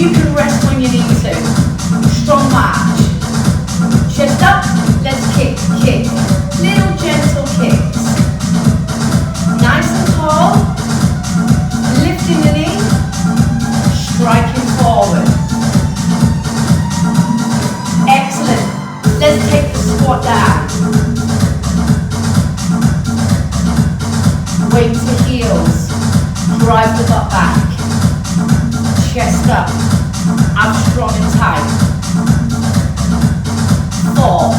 You can rest when you need to. Strong march. Chest up, let's kick, kick. Little gentle kicks. Nice and tall. Lifting the knee. Striking forward. Excellent. Let's take the squat down. Weight to heels. Drive the butt back. Chest up. Abs strong and tight. 4,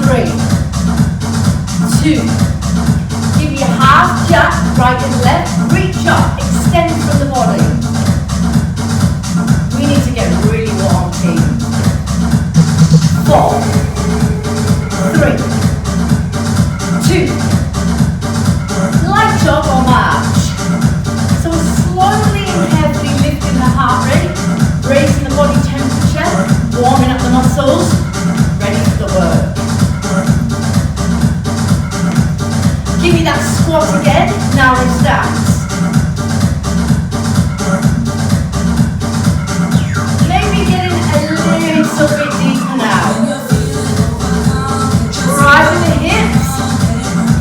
3, 2. Give me a half jack, right and left. Reach up, extend from the body. We need to get really warm, team. 4, 3, 2. Light jog or march. So we're slowly and heavily lifting the heart rate, raising the body temperature, warming up the muscles, ready for the work. Give me that squat again, narrow stance. Maybe getting a little bit deeper now. Driving the hips,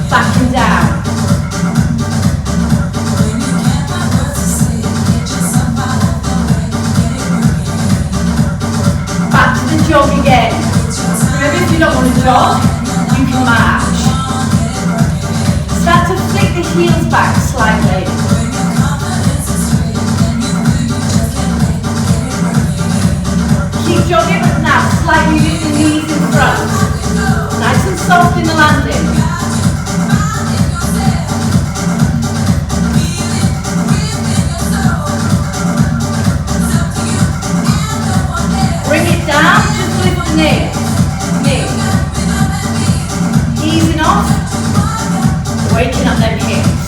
back and down. Jog again. Remember, if you don't want to jog, you can march. Start to flick the heels back slightly. Keep jogging, but now slightly lift the knees in front. Nice and soft in the landing. Bring it down. Lift the knee, easing off, waking up them hips.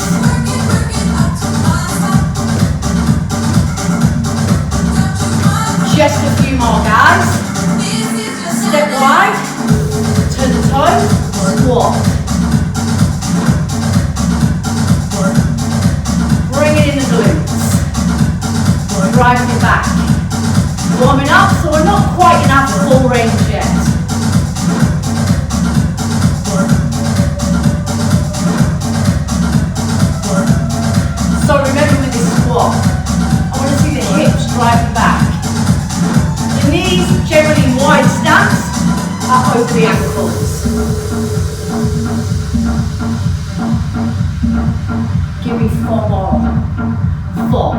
Just a few more, guys. Step wide, turn the toe, squat. Bring it in the glutes. Driving it back. Warming up, so we're not quite in our full range yet. So remember with this squat, I want to see the hips driving back. The knees, generally in wide stance, are over the ankles. Give me 4 more. 4,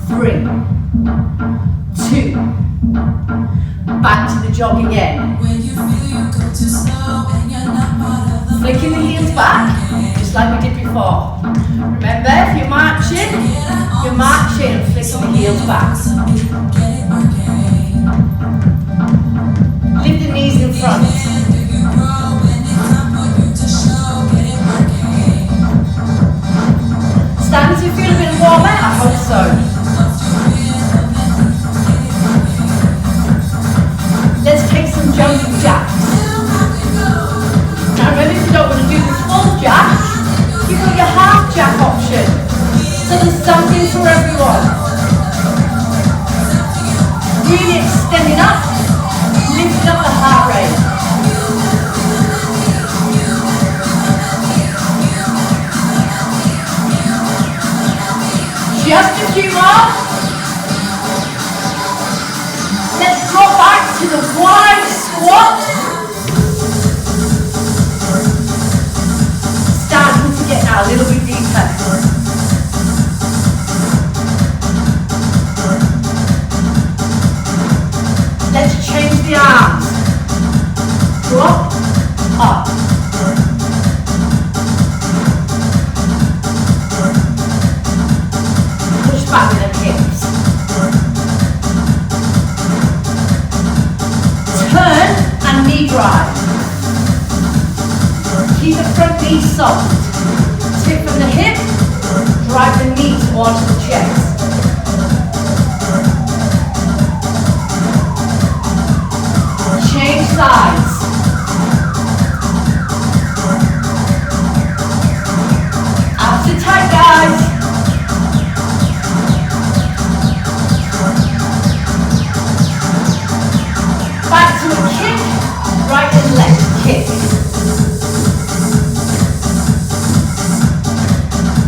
3, 2. Back to the jog again. Flicking the heels back, just like we did before. Remember, if you're marching and flicking the heels back. Lift the knees in front. Stand to feel a bit warmer, I hope so. Let's take some jumping jacks. Now remember, if you don't want to do the full jack, you've got your half jack option. So there's something for everyone. Really extending up, lifting up the heart rate. Just a few more. Let's drop back to the wide squat. Starting to get now a little bit deeper. Let's change the arms. Drop, up. Push back with the hips. Turn and knee drive. Keep the front knee soft. Tip from the hip, drive the knee towards the chest. Change sides. Abs are tight, guys. left kick.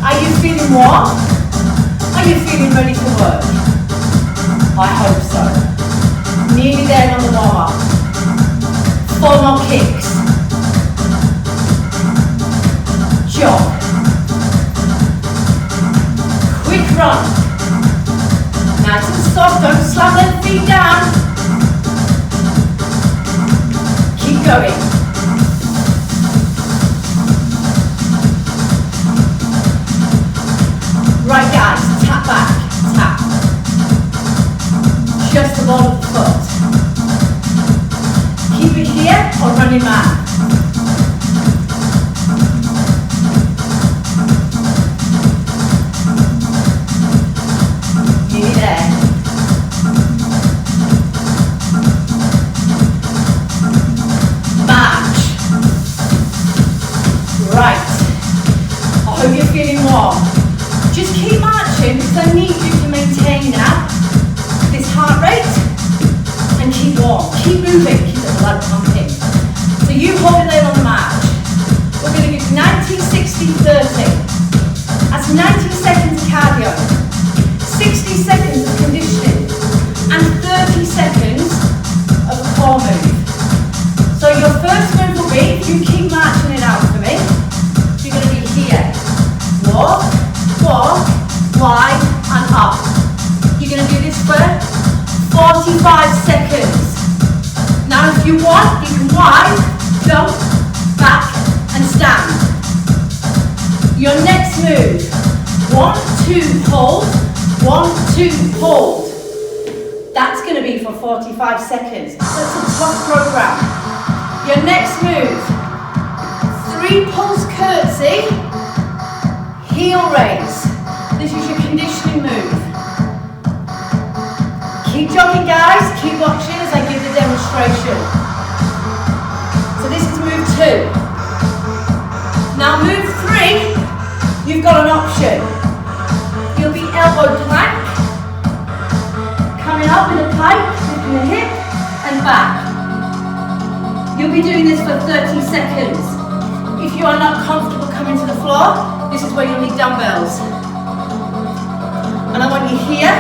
Are you feeling warm? Are you feeling ready for work? I hope so. Nearly there on the warm-up. 4 more kicks. Jog. Quick run. Nice and soft, don't slam them feet down. Keep going. Right guys, tap back, tap. Just the ball of the foot. Keep it here or running man. Nearly there. March. Right. I hope you're feeling warm. Just keep marching because I need you to maintain now this heart rate and keep warm. Keep moving, keep the blood pumping. So you hold it there on the march. We're going to do 90, 60, 30. That's 90 seconds of cardio, 60 seconds of conditioning, and 30 seconds of a core move. So your first move will be, you keep marching it out for me. You're going to be here. Walk, walk, wide and up. You're going to do this for 45 seconds. Now if you want, you can wide, jump, back and stand. Your next move, 1, 2, hold, 1, 2, hold. That's going to be for 45 seconds. That's a tough program. Your next move, 3 pulse curtsy, heel raise. This is your conditioning move. Keep jogging guys, keep watching as I give the demonstration. So this is move 2. Now move 3, you've got an option. You'll be elbow plank, coming up with a pike, lifting the hip and back. You'll be doing this for 30 seconds. If you are not comfortable coming to the floor, this is where you'll need dumbbells. And I want you here,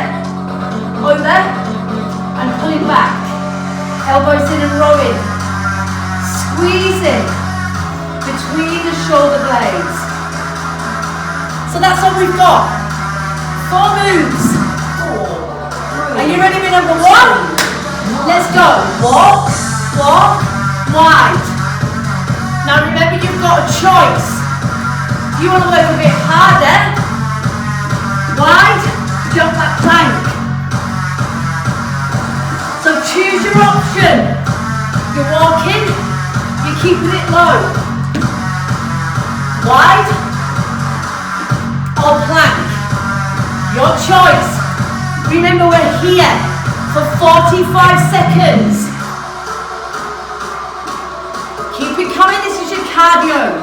over, and pulling back. Elbows in and rowing. Squeezing between the shoulder blades. So that's all we've got. 4 moves. 4, 3, are you ready for number 1? Let's go. Walk, walk, wide. Now remember you've got a choice. You want to work a bit harder. Wide, jump that plank. So choose your option. You're walking, you're keeping it low. Wide or plank. Your choice. Remember we're here for 45 seconds. Keep it coming, this is your cardio.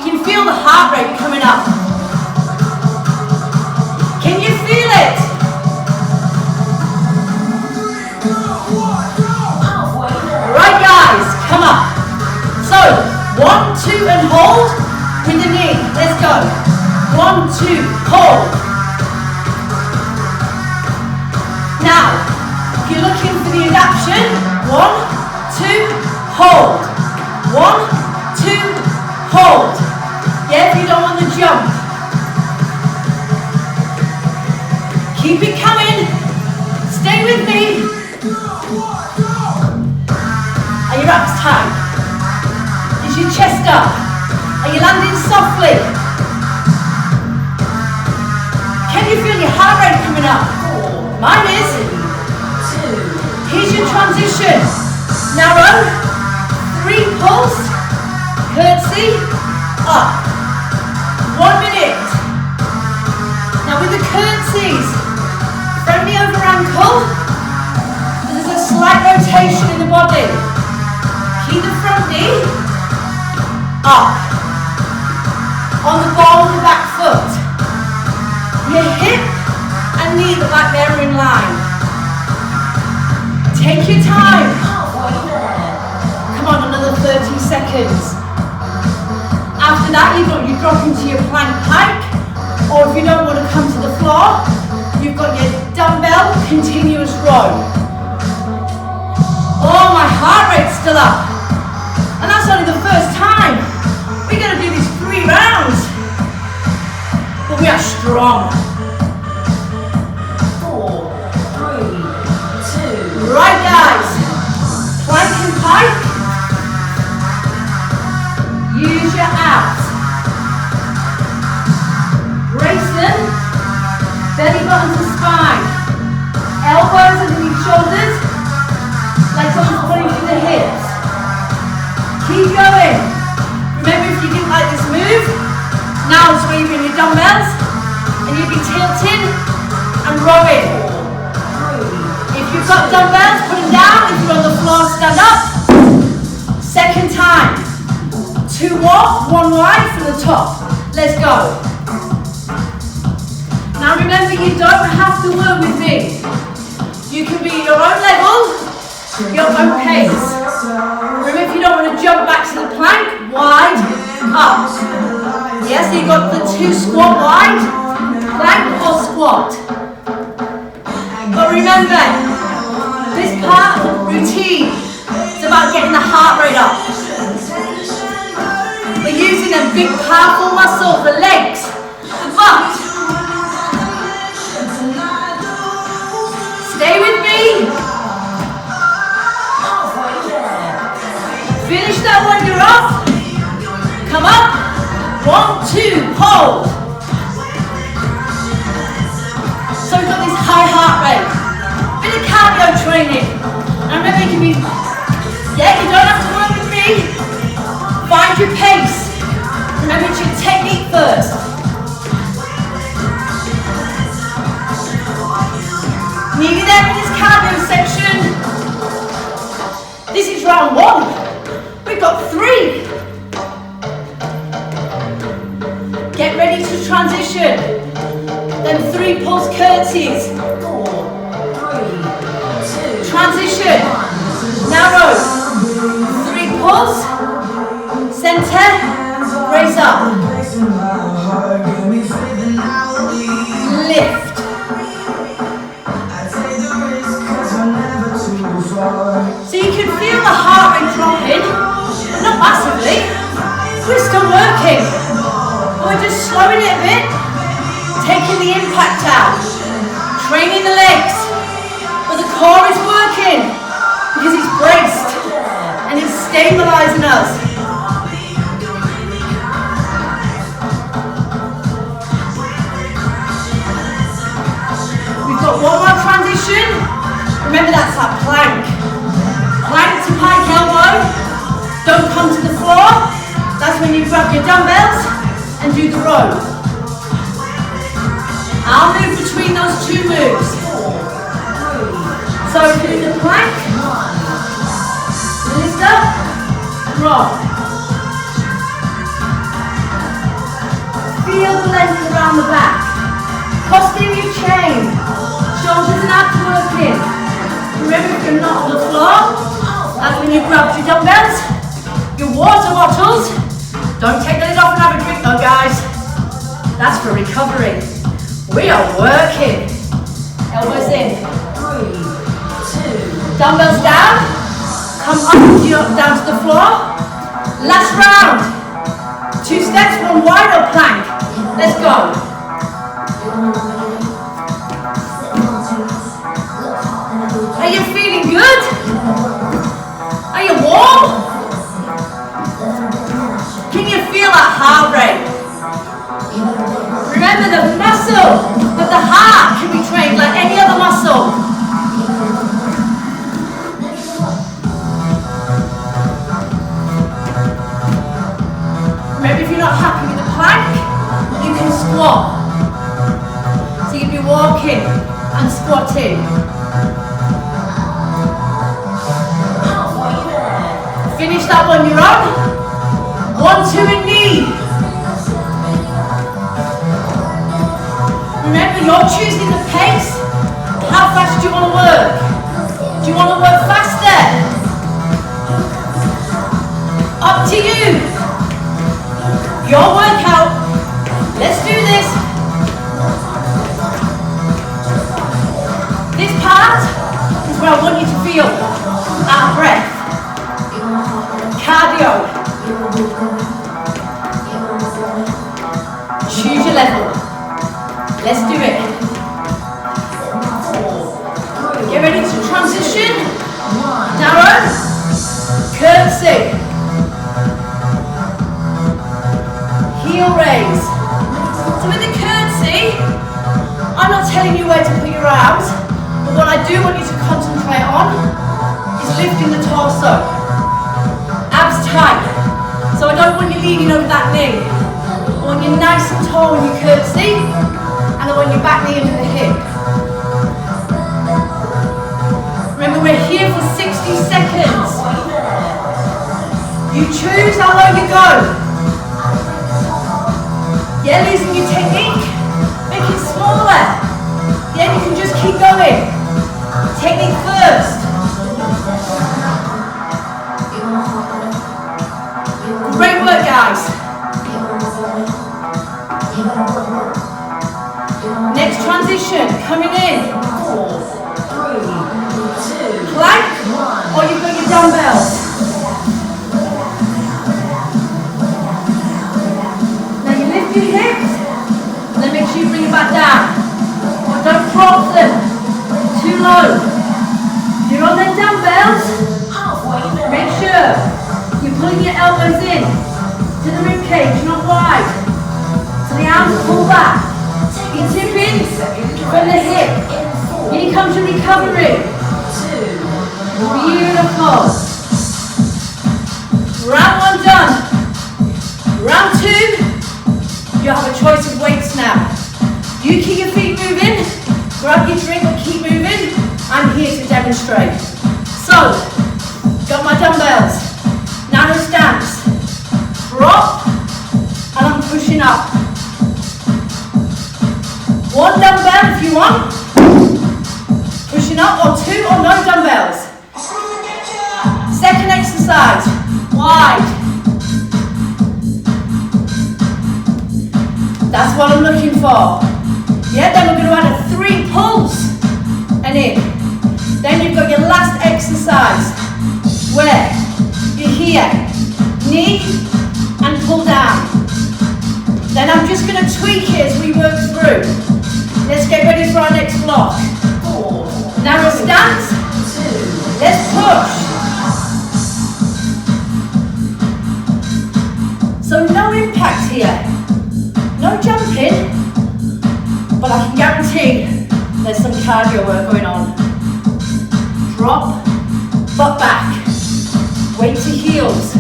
You can feel the heart rate coming up. Can you feel it? Alright guys, come up. So, 1, 2 and hold with the knee. Let's go. 1, 2, hold. Now, if you're looking for the adaptation, 1, 2, hold. 1, 2, hold. Yeah, if you don't want the jump. Keep it coming. Stay with me. Are your abs tight? Is your chest up? Are you landing softly? Can you feel your heart rate coming up? 4, mine is. 2. Here's your transition. Narrow. 3 pulse. Curtsy. Up. 1 minute. Now with the curtsies, friendly over ankle, there's a slight rotation in the body. Keep the front knee up. On the ball of the back foot. Your hip and knee look like they're in line. Take your time. Come on, another 30 seconds. After that, you drop into your plank pike, or if you don't want to come to the floor, you've got your dumbbell continuous row. Oh, my heart rate's still up. And that's only the first time. We're going to do these 3 rounds. But we are strong. 4, 3, 2. Right, guys. Plank and pike. Use your abs. Brace them. Belly button to spine. Elbows underneath shoulders. Legs on pulling through the hips. Keep going. Remember, if you didn't like this move, now is where you're in your dumbbells and you'll be tilting and rowing. If you've got dumbbells, put them down. If you're on the floor, stand up. Second time. 2 more, 1 wide from the top. Let's go. Now remember, you don't have to work with me. You can be at your own level, your own pace. Remember, if you don't want to jump back to the plank, wide up. Yes, so you got the 2 squat wide, plank or squat. But remember, this part of the routine is about getting the heart rate up. We're using a big powerful muscle for legs, the butt. Stay with me. Finish that when you're off. Come up. 1, 2, hold. So we've got this high heart rate. Bit of cardio training. And remember, you can be, you don't have to work with me. Find your pace. Remember, it's your technique first. Nearly there in this cardio section. This is round 1. We've got 3. Get ready to transition. Then 3 pulse curtsies. 4, 3, 2. Transition. Narrow. 3 pulse. Center, raise up. Lift. So you can feel the heart rate dropping, but not massively. We're still working. We're just slowing it a bit, taking the impact out, training the legs, but the core is working because it's braced and it's stabilizing us. Got 1 more transition. Remember, that's our plank. Plank to pike elbow. Don't come to the floor. That's when you grab your dumbbells and do the row. I'll move between those 2 moves. So do the plank. Lift up. Roll. Feel the length around the back. Posterior chain. Shoulders and abs working. Remember, if you're not on the floor, that's when you grab your dumbbells, your water bottles. Don't take the lid off and have a drink though, guys. That's for recovery. We are working. Elbows in. 3, 2. Dumbbells down. Come up down to the floor. Last round. 2 steps, 1 wide or plank. Let's go. Are you feeling good? Are you warm? Can you feel that heart rate? Remember, the muscle of the heart can be trained like any other muscle. Remember, if you're not happy with the plank, you can squat. So you'd be walking and squatting. Finish that one you're on. 1, 2 in knee. Remember, you're choosing the pace. How fast do you want to work? Do you want to work faster? Up to you. Your workout. Let's do this. This part is where I want you to feel our breath. Cardio. Choose your level. Let's do it. Get ready to transition. Narrow. Curtsy. Heel raise. So with the curtsy, I'm not telling you where to put your arms, but what I do want you to concentrate on is lifting the torso. Abs tight. So I don't want you leaning over that knee. I want you nice and tall when you curtsy, and I want your back knee into the hip. Remember, we're here for 60 seconds. You choose how low you go. Yeah, losing your technique, make it smaller. Yeah, you can just keep going. Technique first. Great work, guys. Next transition, coming in. 4, 3, 2, Plank, or you've got your dumbbells. Now you lift your hips, and then make sure you bring it back down. Don't drop them too low. You're on the dumbbells. Make sure you're pulling your elbows in to the rib cage, not wide. So the arms pull back. You're tipping from the hip. Here comes your recovery. Beautiful. Round one done. Round two, you have a choice of weights now. You keep your feet moving, grab your drink or keep moving. I'm here to demonstrate. So, got my dumbbells, narrow stance, drop, and I'm pushing up. One dumbbell if you want, pushing up, or two or no dumbbells. Second exercise, wide. That's what I'm looking for. Yeah, then we're going to add a 3 pulls and in. Then you've got your last exercise where you're here, knee and pull down. Then I'm just going to tweak it as we work through. Let's get ready for our next block. 4, Narrow stance. 2, Let's push. So no impact here. No jumping. But I can guarantee there's some cardio work going on. Drop, butt back, weight to heels.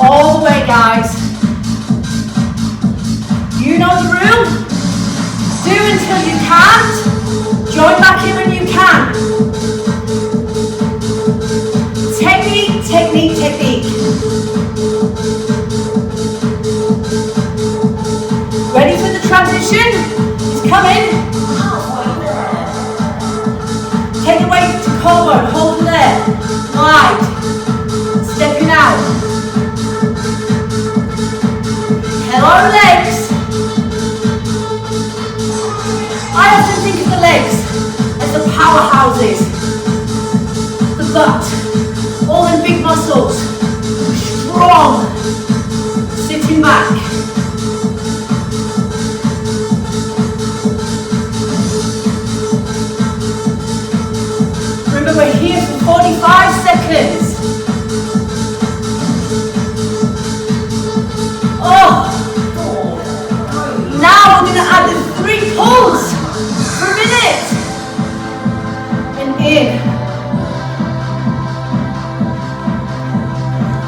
All the way, guys. You know the rule. Do until you can't. Join back in when you can. Technique, technique, technique. Ready for the transition? It's coming. Take the weight to collarbone, hold it there. Wide. Stepping out. Hello, legs. I often think of the legs as the powerhouses. The butt, all in big muscles. Strong. Sitting back. Remember, we're here for 45 seconds. Oh! Now we're going to add the 3 pulls per minute. And in.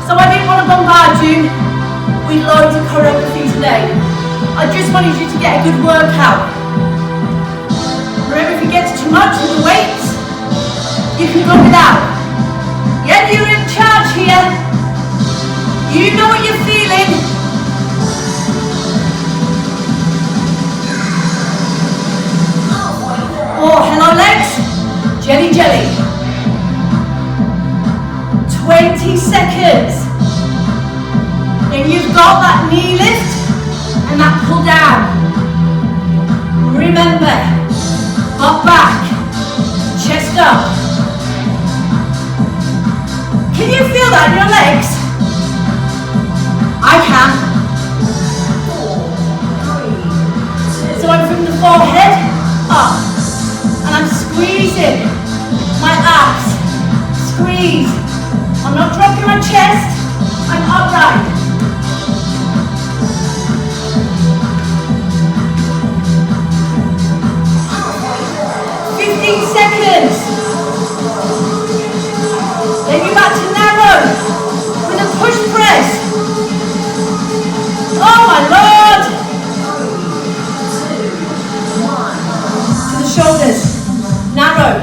So I didn't want to bombard you with loads of choreography today. I just wanted you to get a good workout. Remember, if it gets too much with the weights, you can go without. Yeah, you're in charge here. You know what you're feeling. Oh, hello legs. Jelly, jelly. 20 seconds. Then you've got that knee lift and that pull down. Remember, butt back, chest up. Can you feel that in your legs? I can. 4, 3, 2. So I'm from the forehead up and I'm squeezing my abs. Squeeze. I'm not dropping my chest, I'm upright. 15 seconds. Then you're back to narrow with a push press. Oh my Lord. 3, 2, 1. To the shoulders. Narrow.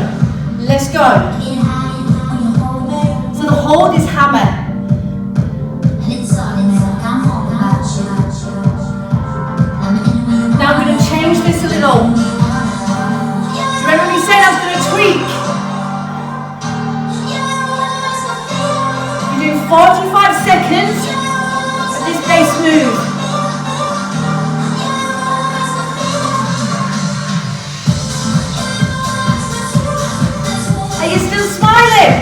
Let's go. So the hold is hammer. Now I'm going to change this a little. Remember me saying I was going to tweak. You're doing 45 seconds of this base move. Are you still smiling?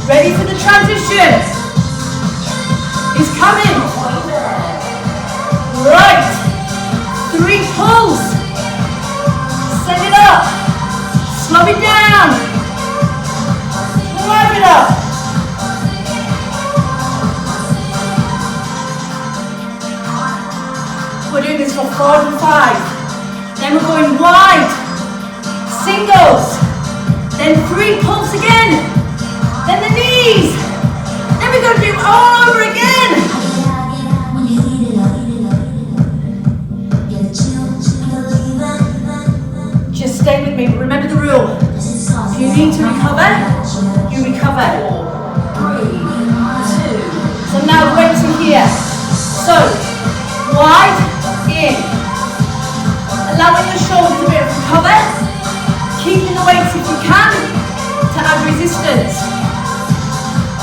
Ready for the transition? It's coming. Right. 3 pulls. Set it up. Slow it down. Drive it up. We're doing this for 4 and 5. Then we're going wide. Singles. Then 3 pulls again. Then the knees. Then we're going to do it all over again. Just stay with me, but remember the rule. If you need to recover, you recover. 4, 3, 2. So now weights in here. So, wide in. Allowing your shoulders a bit of recover. Keeping the weights if you can to add resistance.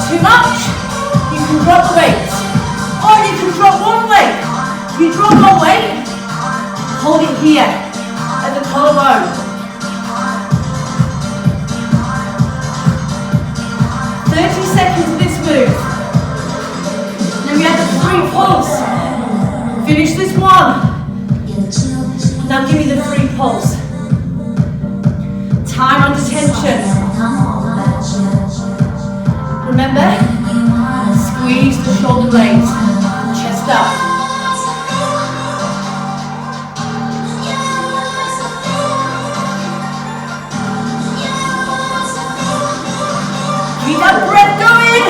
Too much, you can drop the weights. Or you can drop one weight. If you drop one weight, hold it here at the collarbone. 30 seconds of this move. Then we have the 3 pulls. Finish this one. Now give me the 3 pulls. Time under tension. Remember, squeeze the shoulder blades, chest up. Keep that breath going.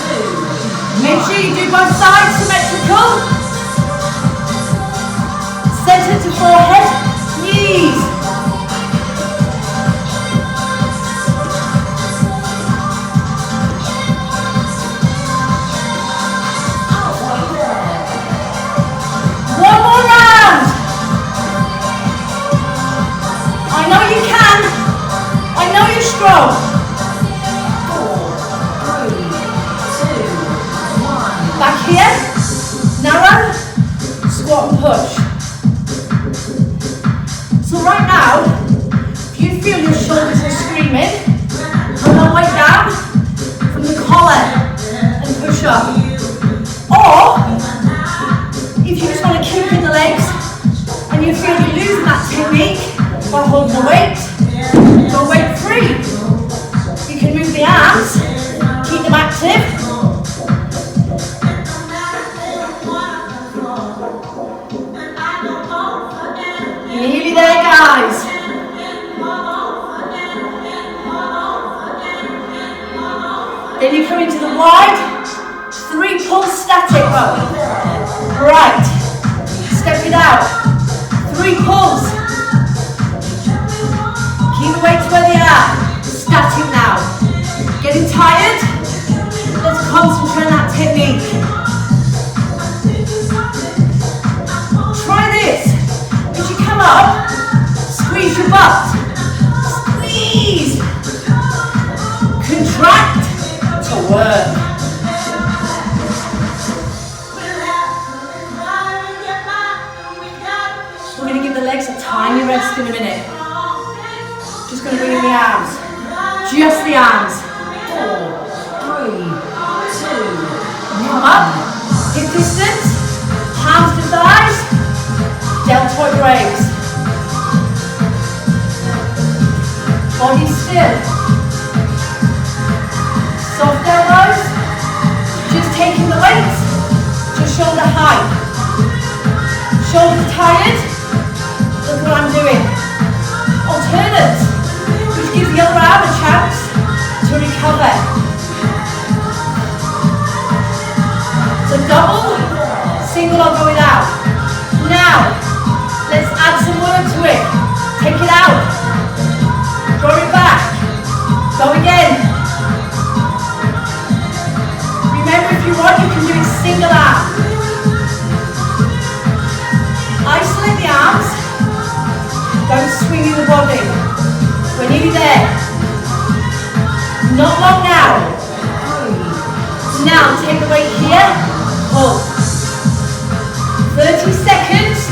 2. Make sure you do both sides symmetrical. Center to forehead, knees. One more round. I know you can. I know you're strong. 4, 3, 2, 1. Back here, narrow, squat and push. So right now, if you feel your shoulders are screaming, come all the way down from the collar and push up. Or, if you just want to keep in the legs and you feel you're losing that technique by holding the weight, go weight free. You can move the arms, keep them active. Nearly there, guys. Then you come into the wide, 3 pull static row. Right. Step it out. 3 pulls. Keep the weights where they are. Static now. Getting tired? Let's concentrate on that technique. up, squeeze your butt. Squeeze. Contract to work. We're going to give the legs a tiny rest in a minute. Just going to bring in the arms. Just the arms. 4, 3, 2. Come up. Hip distance. Palms to thighs. Deltoid raise. Body still. Soft elbows. Just taking the weight to shoulder height. Shoulders tired. Look what I'm doing. Alternate, which gives the other arm a chance to recover. So double, single or go without. Now, let's add some work to it. Take it out. Draw it back. Go again. Remember, if you want, you can do it single arm. Isolate the arms. Don't swing in the body. We're nearly there. Not long now. Now take the weight here. Pull. 30 seconds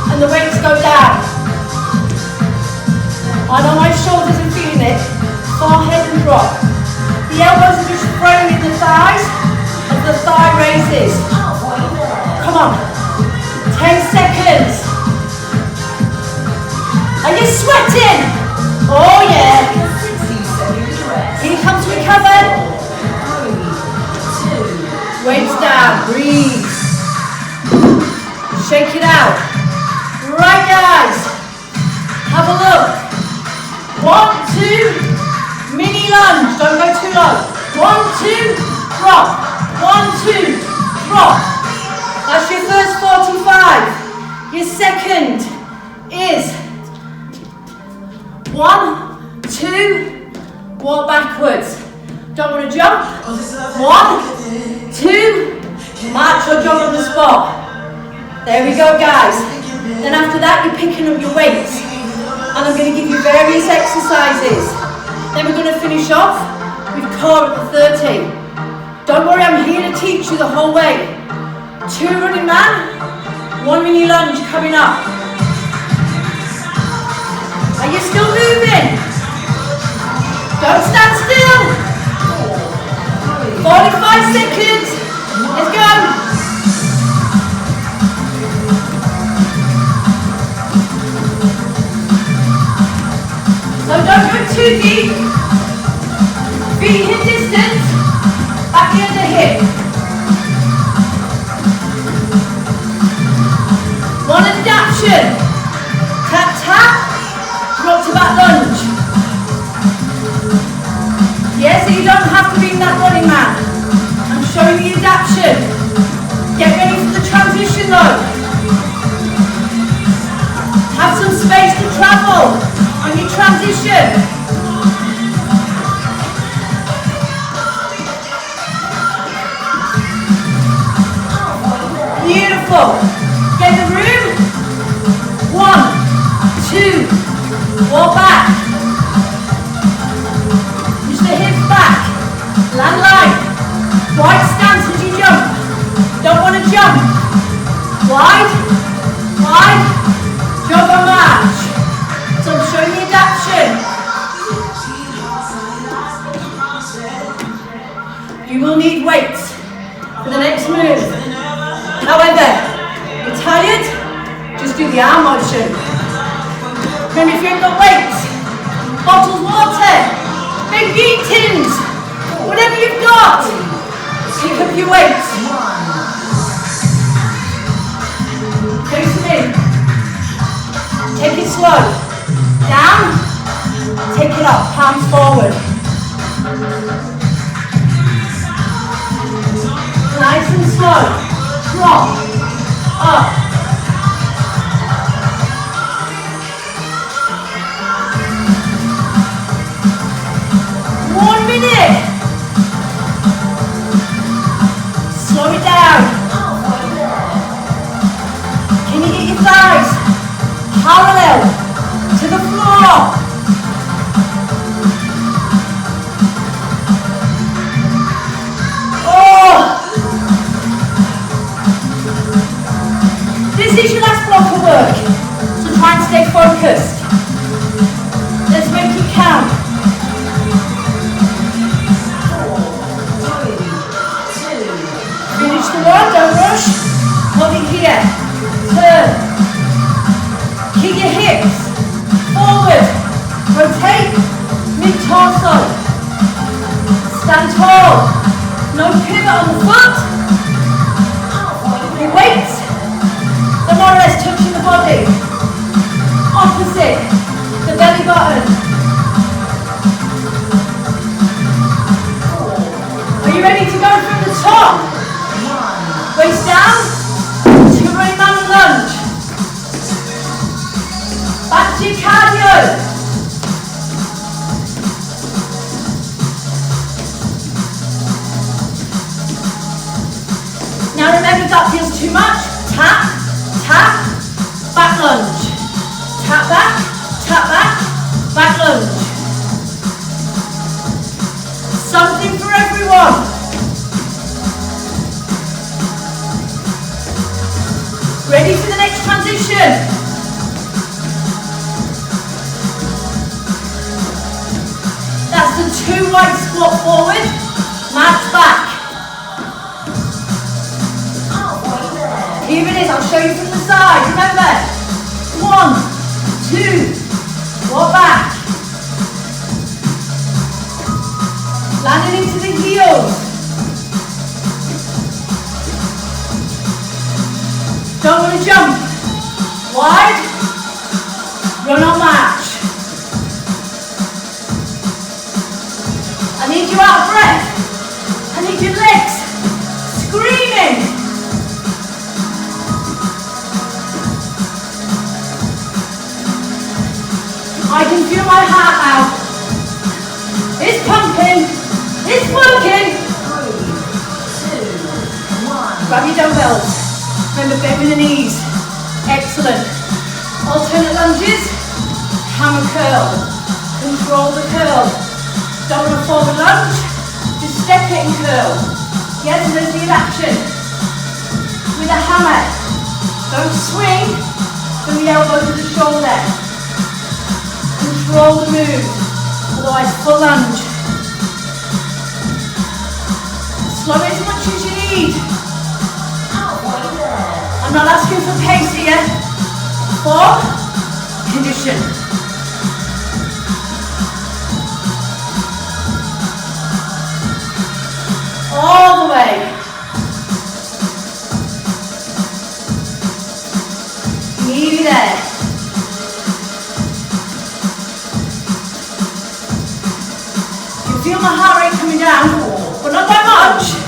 and the weights go down. I know my shoulders are feeling it. Forehead and drop. The elbows are just throwing in the thighs as the thigh raises. Come on. 10 seconds. Are you sweating? Oh yeah. 60 seconds rest. Here comes recover. 3, 2. Weights down. Breathe. Shake it out. Right guys. Have a look. 1, 2. Mini lunge. Don't go too low. 1, 2. Drop. 1, 2. Drop. That's your first 45. Your second is 1, 2, walk backwards. Don't want to jump. 1, 2, march or jog on the spot. There we go, guys. Then after that, you're picking up your weights. And I'm going to give you various exercises. Then we're going to finish off with core at the 30. Don't worry, I'm here to teach you the whole way. 2 running man, 1 mini lunge coming up. Are you still moving? Don't stand still. 45 seconds. Let's go. So don't go too deep. Feet hip distance. Back near the hip. One adaptation. Tap, tap. Drop to back lunge. Yeah, so you don't have to be in that running man. I'm showing you the adaptation. Get ready for the transition though. Have some space to travel on your transition. Beautiful. Get the room. 1, 2. Walk back. Push the hips back. Land light. Wide stance as you jump. Don't want to jump. Wide. Wide. Jog or march. So I'm showing you adaptation. You will need weights for the next move. However, you're tired, just do the arm motion. Remember, if you haven't got weights, bottles, water, big bean tins, whatever you've got, pick up your weights. Face them in. Take it slow. Down, take it up, palms forward. Nice and slow. Drop. Up. Slow it down. Can you get your thighs parallel to the floor. Oh! This is your last block of work, so try and stay focused. Let's make it count. 4, 3, 2. Finish the one, don't rush. Hold it here. Turn. Kick your hips forward. Rotate mid-torso. Stand tall. No pivot on the foot. Your weights are more or less touching the body. Opposite the belly button. Are you ready to go from the top? Waist down to running man lunge. Back to your cardio. Now remember, if that feels too much, tap, tap, back lunge. Tap back, back lunge. Something for everyone. Ready for the next transition? That's the 2 wide squat forward, mat back. Here it is, I'll show you from the side. Remember, 1, 2, walk back. Landing into the heels. Don't want to jump. Wide. Run on match. I need you out of breath. I need your legs screaming. I can feel my heart out. It's pumping. It's working. 3, 2, 1. Grab your dumbbells. Remember, bend with the knees. Excellent. Alternate lunges. Hammer curl. Control the curl. Don't want a forward lunge. Just step it and curl. Yes, and there's the action. With a hammer. Don't swing from the elbow to the shoulder. Control the move. Otherwise, full lunge. Slow it as much as you need. I'm not asking for pace here. For condition. All the way. Nearly there. You feel my heart rate coming down, but not by much.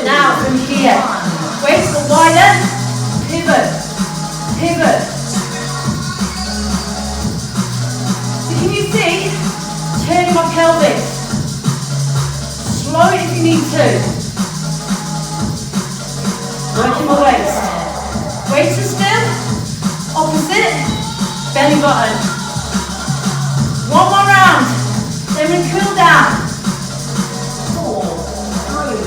Now from here, waist go wider, pivot, pivot. So can you see, turning my pelvis? Slow it if you need to. Working my waist. Weights are still, opposite, belly button. One more round, then we cool down. 4, 3,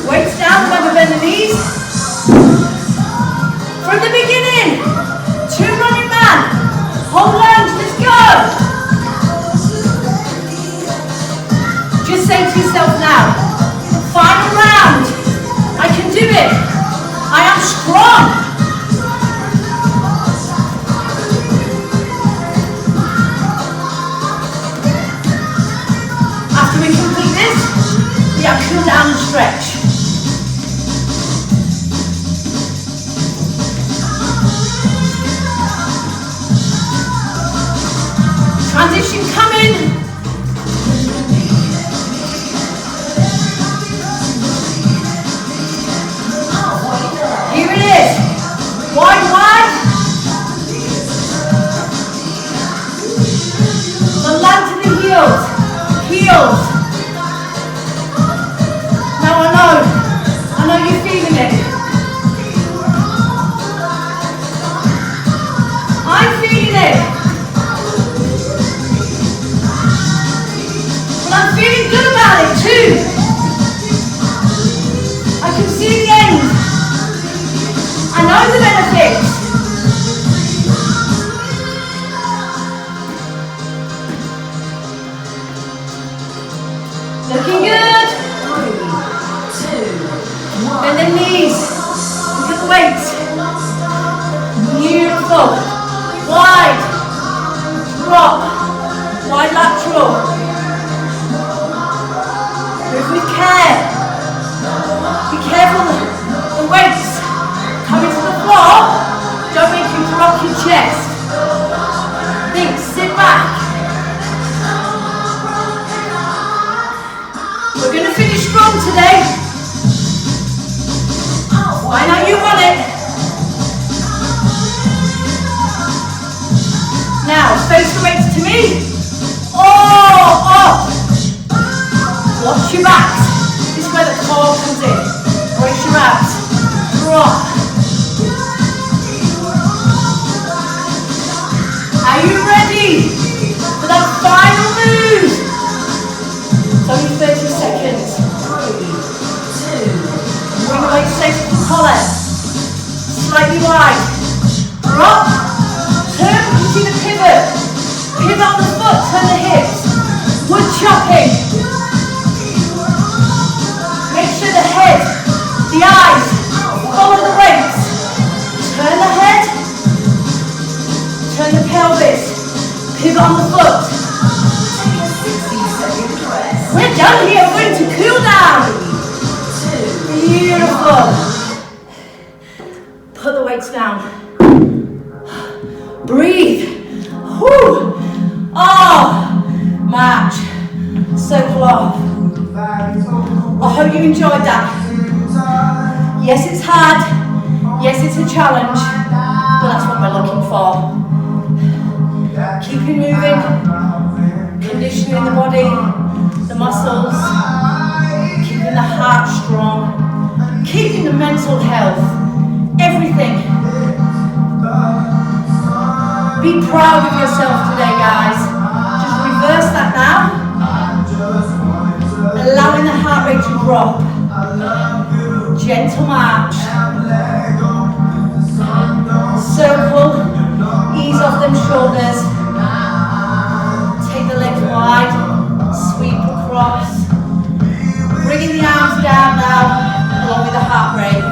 2. Weights down, remember bend the knees. From the beginning, 2 running man. Hold lunge, let's go. Just say to yourself now, final round. I can do it. I am strong. After we complete this, we have cool down and stretch. Transition coming. Here it is. Wide, wide. So land to the heels. Heels. Now I know you're feeling it. I the knees. Look at the weight. Beautiful. Wide. Drop. Wide lateral. Move with care. Be careful the weights coming to the floor. Don't make you drop your chest. Think, sit back. We're going to finish strong today. I know you want it. Now, face the weights to me. Oh, up. Watch your backs. This is where the core comes in. Brace your abs. Drop. Are you ready for that final move? It's only 30 seconds. 3, 2, Bring the weight safe to the collar. Slightly wide. Drop. Turn, continue to pivot. Pivot on the foot, turn the hips. Wood chopping. Make sure the head, the eyes, follow the weights. Turn the head. Turn the pelvis. Pivot on the foot. take a 60-second rest. We're done here. We're going to cool down. 2, Beautiful. Put the weights down. Breathe. Whew. Oh, match. Circle off. I hope you enjoyed that. Yes, it's hard. Yes, it's a challenge. But that's what we're looking for. Keep it moving. Conditioning the body, the muscles. Keeping the heart strong. Keeping the mental health. Everything. Be proud of yourself today, guys. Just reverse that now. Allowing the heart rate to drop. Gentle march. Circle. Ease off them shoulders. Take the legs wide. Sweep across. Bringing the arms down now, along with the heart rate.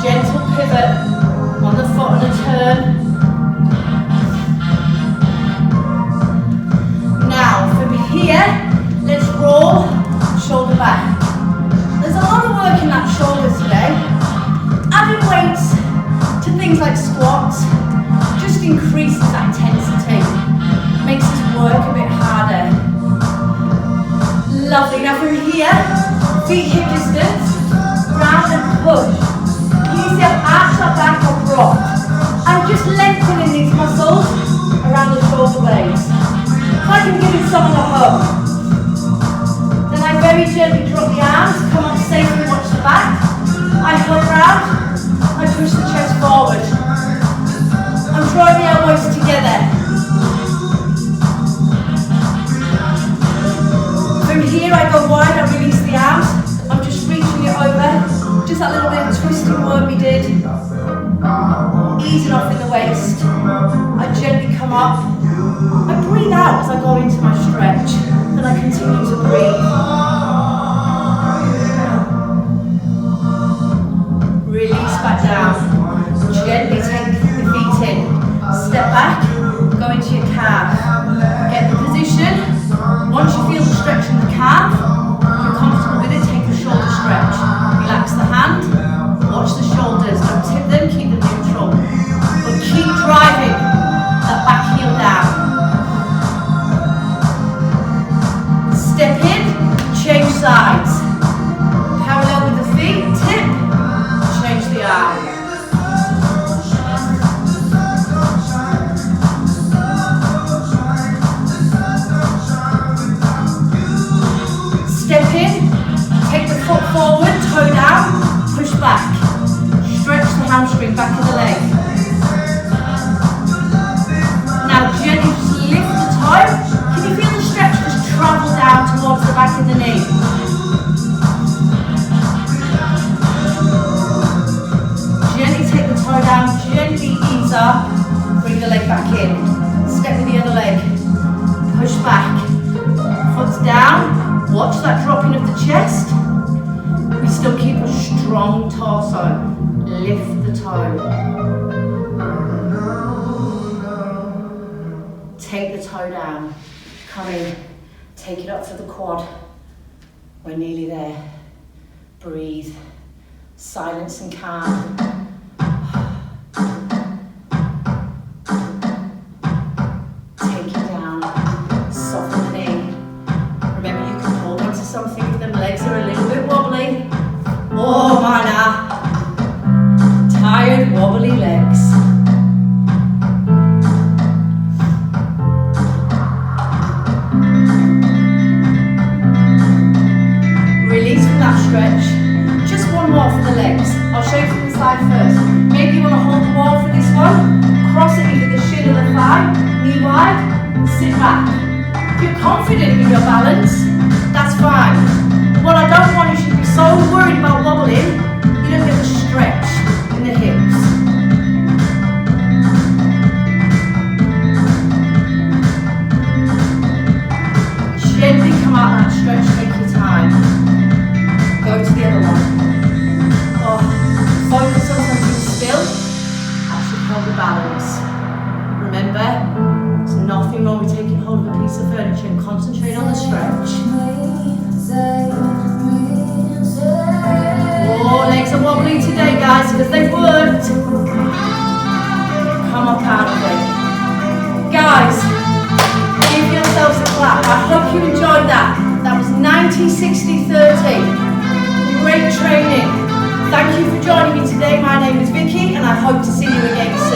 Gentle pivot on the foot on a turn. Now, from here, let's roll shoulder back. There's a lot of work in that shoulder today. Adding weights to things like squats just increases that intensity. Makes us work a bit harder. Lovely. Now from here, feet hip distance, round and push. Use your arch or back or drop. I'm just lengthening these muscles around the shoulder blades. I can give someone a hug. Then I very gently drop the arms, come up safely, watch the back. I hug round, I push the chest forward. I'm drawing the elbows together. From here I go wide, I release the arms. I'm just reaching it over. Just that little bit of twisting work we did. Easing off in the waist. I gently come up. I breathe out as I go into my stretch, then I continue to breathe. Release back down. Gently take the feet in. Step back, go into your calf. Get the position. Once you feel the stretch in the calf, if you're comfortable with it, take a shoulder stretch. Relax the hand, watch the shoulders. Don't tip them, keep them neutral. But keep driving that back heel down. Step in, change sides. Parallel with the feet, tip, change the arm. Step in, take the foot forward, toe down, push back. Stretch the hamstring back of the leg. Now gently just lift the toe. Can you feel the stretch just travel down towards the back of the knee? Gently take the toe down, gently ease up, bring the leg back in. Step with the other leg, push back. Foot's down, watch that dropping of the chest. We still keep a strong torso. lift the toe. Take the toe down. Come in. Take it up to the quad. We're nearly there. Breathe. Silence and calm. Take it down. Soften the knee. Remember, you can hold onto something if the legs are a little bit wobbly. Oh, mana. Tired, wobbly legs. Release from that stretch. Just one more for the legs. I'll show you from the side first. Maybe you want to hold the wall for this one. Cross it either the shin or the thigh. Knee wide. Sit back. If you're confident in your balance, that's fine. What I don't want is you to be so worried about wobbling, you don't get the stretch in the hips. Gently come out that stretch, take your time. Go to the other one. Oh, focus on something still. That should help the balance. Remember, there's nothing wrong with taking hold of a piece of furniture and concentrate on the stretch. Oh, legs are wobbly today, guys, because they've worked. Come on, Carnegie. Guys, give yourselves a clap. I hope you enjoyed that. That was 90, 60, 30. Great training. Thank you for joining me today. My name is Vicky, and I hope to see you again soon.